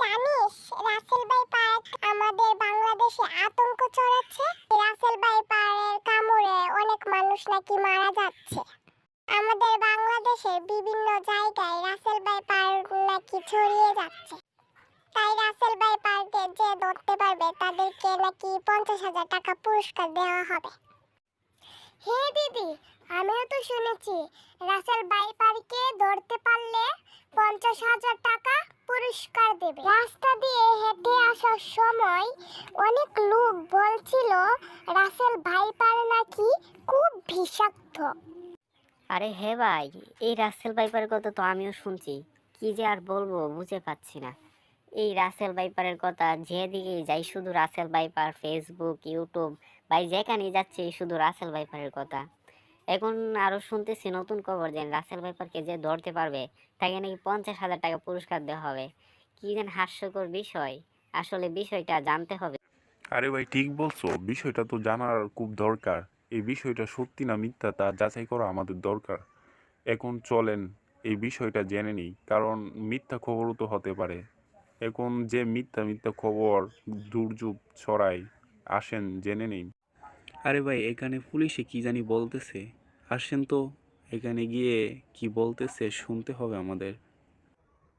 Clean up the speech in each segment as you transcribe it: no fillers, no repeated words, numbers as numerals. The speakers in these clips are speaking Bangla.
জানিস রাসেল ভাই পার্ক আমাদের বাংলাদেশে আতঙ্ক ছড়াচ্ছে? রাসেল ভাই পার্কের কামড়ে অনেক মানুষ নাকি মারা যাচ্ছে। আমাদের বাংলাদেশের বিভিন্ন জায়গায় রাসেল ভাই পার্ক নাকি ছড়িয়ে যাচ্ছে। তাই রাসেল ভাই পার্কে যে ধরতে পারবে তাদেরকে নাকি 50,000 টাকা পুরস্কার দেওয়া হবে। হ্যাঁ দিদি, আমিও তো শুনেছি রাসেল ভাই পার্কে ধরতে পারলে 50,000 টাকা পুরস্কার দেবে। রাস্তা দিয়ে হেঁটে আসার সময় অনেক লোক বলছিল রাসেল ভাই পার নাকি খুব বিষাক্ত। আরে হে ভাই, এই রাসেল ভাইপারের কথা তো আমিও শুনছি। কি যে আর বলবো বুঝে পাচ্ছি না। এই রাসেল ভাইপারের কথা যেদিকে যাই শুধু রাসেল ভাইপার, ফেসবুক, ইউটিউব, ভাই যেখানেই যাচ্ছে শুধু রাসেল ভাইপারের কথা। এখন আরো শুনতেছি নতুন খবর যে রাসেল ভাইপারকে যে ধরতে পারবে তাকে নাকি 50,000 টাকা পুরস্কার দেওয়া হবে। কি যেন হাস্যকর বিষয়। আসলে বিষয়টা জানতে হবে। আরে ভাই, ঠিক বলছো, বিষয়টা তো জানার খুব দরকার। এই বিষয়টা সত্যি না মিথ্যা তা যাচাই করা আমাদের দরকার। এখন চলেন এই বিষয়টা জেনে নিই, কারণ মিথ্যা খবরও তো হতে পারে। এখন যে মিথ্যা মিথ্যা খবর দুর্যোগ ছড়ায়, আসেন জেনে নিই। আরে ভাই, এখানে পুলিশে কি জানি বলতেছে, আসেন তো এখানে গিয়ে কি বলতেছে শুনতে হবে আমাদের।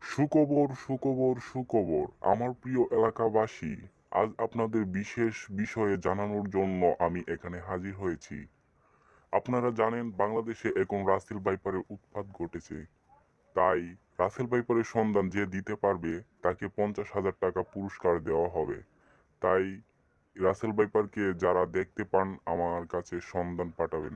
সুখবর সুখবর সুখবর আমার প্রিয় এলাকাবাসী, আজ আপনাদের বিশেষ বিষয়ে জানানোর জন্য আমি এখানে হাজির হয়েছি। আপনারা জানেন বাংলাদেশে এখন রাসেল ভাইপারের উৎপাত ঘটেছে। তাই রাসেল ভাইপারের সন্ধান যে দিতে পারবে তাকে 50,000 টাকা পুরস্কার দেওয়া হবে। তাই রাসেল ভাইপারকে যারা দেখতে পান আমার কাছে সন্ধান পাঠাবেন।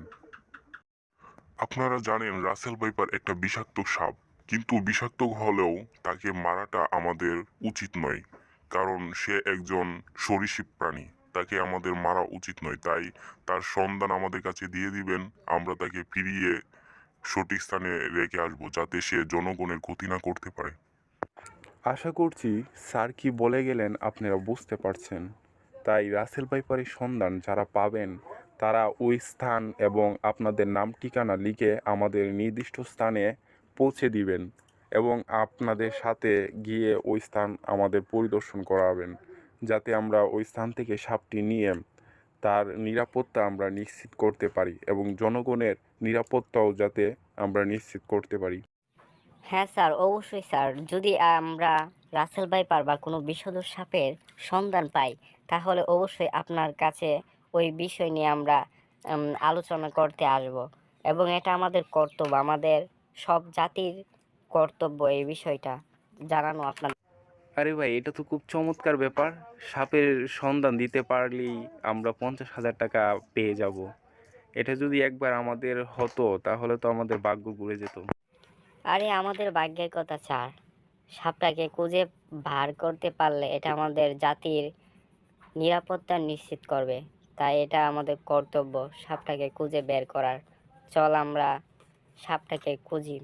আপনারা জানেন রাসেল ভাইপার একটা বিষাক্ত সাপ, কিন্তু বিষাক্ত হলেও তাকে মারাটা আমাদের উচিত নয়, কারণ সে একজন সরীসৃপ প্রাণী। তাকে আমাদের মারা উচিত নয়। তাই তার সন্ধান আমাদের কাছে দিয়ে দিবেন, আমরা তাকে ফিরিয়ে সঠিক স্থানে রেখে আসবো যাতে সে জনগণের ক্ষতি না করতে পারে। আশা করছি স্যার কি বলে গেলেন আপনারা বুঝতে পারছেন। তাই রাসেল ভাইপারের সন্ধান যারা পাবেন তারা ওই স্থান এবং আপনাদের নাম ঠিকানা লিখে আমাদের নির্দিষ্ট স্থানে পৌঁছে দিবেন এবং আপনাদের সাথে গিয়ে ওই স্থান আমাদের পরিদর্শন করাবেন, যাতে আমরা ওই স্থান থেকে সাপটি নিয়ে তার নিরাপত্তা আমরা নিশ্চিত করতে পারি এবং জনগণের নিরাপত্তাও যাতে আমরা নিশ্চিত করতে পারি। হ্যাঁ স্যার, অবশ্যই স্যার। যদি আমরা রাসেল ভাইপার বা কোনো বিষধর সাপের সন্ধান পাই তাহলে অবশ্যই আপনার কাছে ওই বিষয় নিয়ে আমরা আলোচনা করতে আসব এবং এটা আমাদের কর্তব্য, আমাদের সব জাতির কর্তব্য এই বিষয়টা জানানো আপনার। আরে ভাই, এটা তো খুব চমৎকার ব্যাপার। সাপের সন্ধান দিতে পারলেই আমরা 50,000 টাকা পেয়ে যাব। এটা যদি একবার আমাদের হতো তাহলে তো আমাদের ভাগ্য ঘুরে যেত। আরে আমাদের ভাগ্যের কথা স্যার, সাপটাকে খুঁজে বার করতে পারলে এটা আমাদের জাতির নিরাপত্তা নিশ্চিত করবে। তাই এটা আমাদের কর্তব্য সাপটাকে খুঁজে বের করার। চল আমরা সাপটাকে খুঁজি।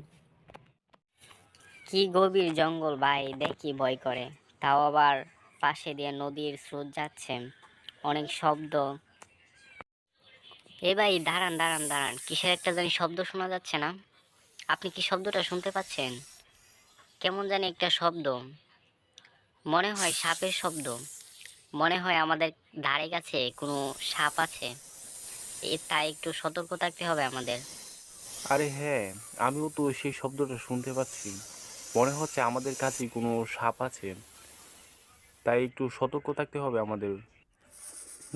কি গভীর জঙ্গল ভাই, দেখি ভয় করে। তাও আবার পাশে দিয়ে নদীর স্রোত যাচ্ছে, অনেক শব্দ। এ ভাই দাঁড়ান দাঁড়ান দাঁড়ান, কিসের একটা জানি শব্দ শোনা যাচ্ছে না? আপনি কি শব্দটা শুনতে পাচ্ছেন? কেমন জানি একটা শব্দ, মনে হয় সাপের শব্দ। মনে হয় আমাদের ধারে কাছে কোনো সাপ আছে। তাই একটু সতর্ক থাকতে হবে আমাদের। আরে হ্যাঁ, আমিও তো সেই শব্দটা শুনতে পাচ্ছি। মনে হচ্ছে আমাদের কাছেই কোনো সাপ আছে। তাই একটু সতর্ক থাকতে হবে আমাদের।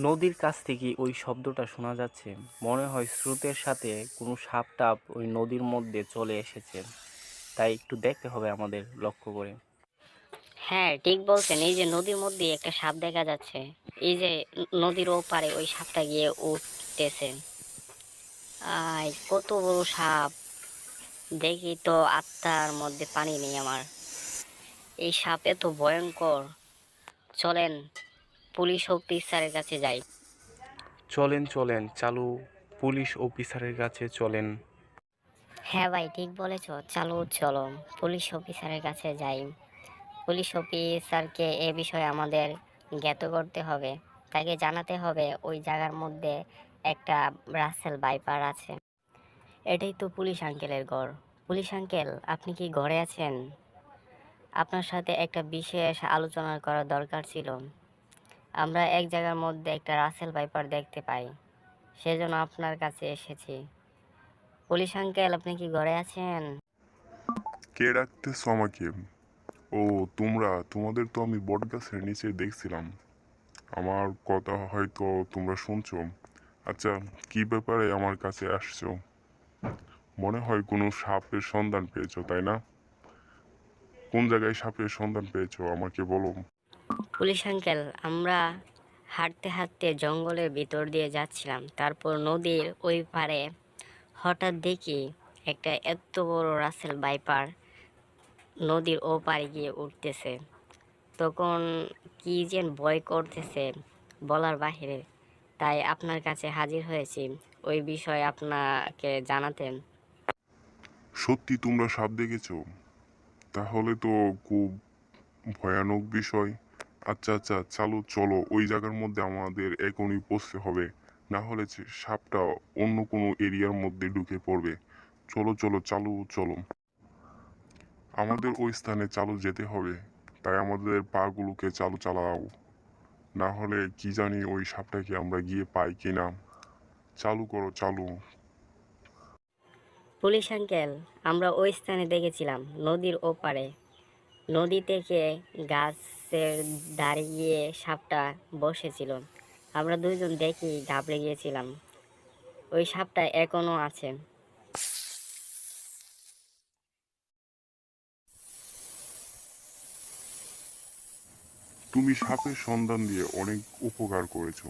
নদীর কাছ থেকে ওই শব্দটা শোনা যাচ্ছে। মনে হয় স্রোতের সাথে কোনো সাপ টাপ ওই নদীর মধ্যে চলে এসেছে। তাই একটু দেখতে হবে আমাদের লক্ষ্য করে। হ্যাঁ ঠিক বলছেন, এই যে নদীর মধ্যে একটা সাপ দেখা যাচ্ছে। এই যে নদীর ওপারে ওই সাপটা গিয়ে উঠতেছে। কত বড় সাপ! দেখি তো আত্মার মধ্যে পানি নেই আমার। এই সাপ এত ভয়ঙ্কর। চলেন পুলিশ অফিসারের কাছে যাই। চলেন চলেন, চালু পুলিশ অফিসারের কাছে চলেন। হ্যাঁ ভাই ঠিক বলেছ, চলো চলো পুলিশ অফিসারের কাছে যাই। পুলিশ অফিসারকে এ বিষয়ে আমাদের জ্ঞাত করতে হবে। তাকে জানাতে হবে ওই জায়গার মধ্যে একটা রাসেল ভাইপার আছে। এটাই তো পুলিশ আঙ্কেলের ঘর। পুলিশ আঙ্কেল, আপনি কি ঘরে আছেন? আপনার সাথে একটা বিশেষ আলোচনা করা দরকার ছিল। আমরা এক জায়গার মধ্যে একটা রাসেল ভাইপার দেখতে পাই, সেজন্য আপনার কাছে এসেছি। পুলিশ আঙ্কেল, আপনি কি ঘরে আছেন? কে ডাকতেছো আমাকে? ও, তোমাদের তো আমি বটগাছের নিচে দেখছিলাম। আমার কথা হয়তো তোমরা শুনছো। আচ্ছা, কি ব্যাপারে আমার কাছে আসছো? মনে হয় কোনো সাপের সন্ধান পেয়েছো, তাই না? কোন জায়গায় সাপের সন্ধান পেয়েছো আমাকে বলো। পুলিশ আঙ্কেল, আমরা হাঁটতে হাঁটতে জঙ্গলের ভিতর দিয়ে যাচ্ছিলাম, তারপর নদীর ওই পারে হঠাৎ দেখি একটা এত বড় রাসেল ভাইপার নদীর ও পারে গিয়ে উঠতেছে। তখন কি যে ভয় করতেছে বলার বাহিরে, তাই আপনার কাছে হাজির হয়েছি ওই বিষয়ে আপনাকে জানাতেন। সত্যি তোমরা সাপ দেখেছো? তাহলে তো খুব ভয়ানক বিষয়। আচ্ছা আচ্ছা, চলো ওই জায়গার মধ্যে আমাদের এখনই পৌঁছতে হবে, না হলে সাপটা অন্য কোনো এরিয়ার মধ্যে ঢুকে পড়বে। চলো। আমাদের ওই স্থানে যেতে হবে, তাই আমাদের পা গুলোকে চালাও, না হলে কি জানি ওই সাপটাকে আমরা গিয়ে পাই কিনা। চালু করো, চালু। পুলিশ আঙ্কেল, আমরা ওই স্থানে দেখেছিলাম নদীর ওপারে, নদী থেকে গাছের ধারে গিয়ে সাপটা বসেছিল। আমরা দুইজন দেখি ঘাবড়ে গিয়েছিলাম। ওই সাপটা এখনো আছে। তুমি সাপের সন্ধান দিয়ে অনেক উপকার করেছো।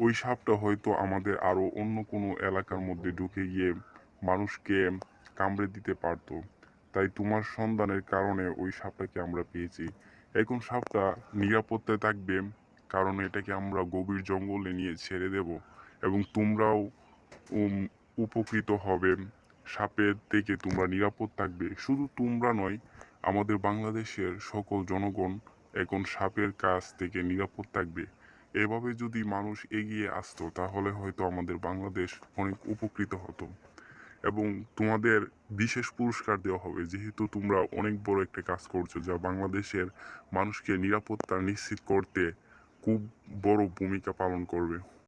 ওই সাপটা হয়তো আমাদের আরো অন্য কোনো এলাকার মধ্যে ঢুকে গিয়ে মানুষকে কামড়ে দিতে পারতো। তাই তোমার সন্ধানের কারণে ওই সাপটাকে আমরা পেয়েছি। এখন সাপটা নিরাপত্তায় থাকবে, কারণ এটাকে আমরা গভীর জঙ্গলে নিয়ে ছেড়ে দেব, এবং তোমরাও উম, উপকৃত হবে। সাপের থেকে তোমরা নিরাপদ থাকবে। শুধু তোমরা নয়, আমাদের বাংলাদেশের সকল জনগণ এখন সাপের কাছ থেকে নিরাপদ থাকবে। এভাবে যদি মানুষ এগিয়ে আসতো, তাহলে হয়তো আমাদের বাংলাদেশ অনেক উপকৃত হতো, এবং তোমাদের বিশেষ পুরস্কার দেওয়া হবে, যেহেতু তোমরা অনেক বড় একটা কাজ করছো, যা বাংলাদেশের মানুষকে নিরাপত্তা নিশ্চিত করতে খুব বড় ভূমিকা পালন করবে।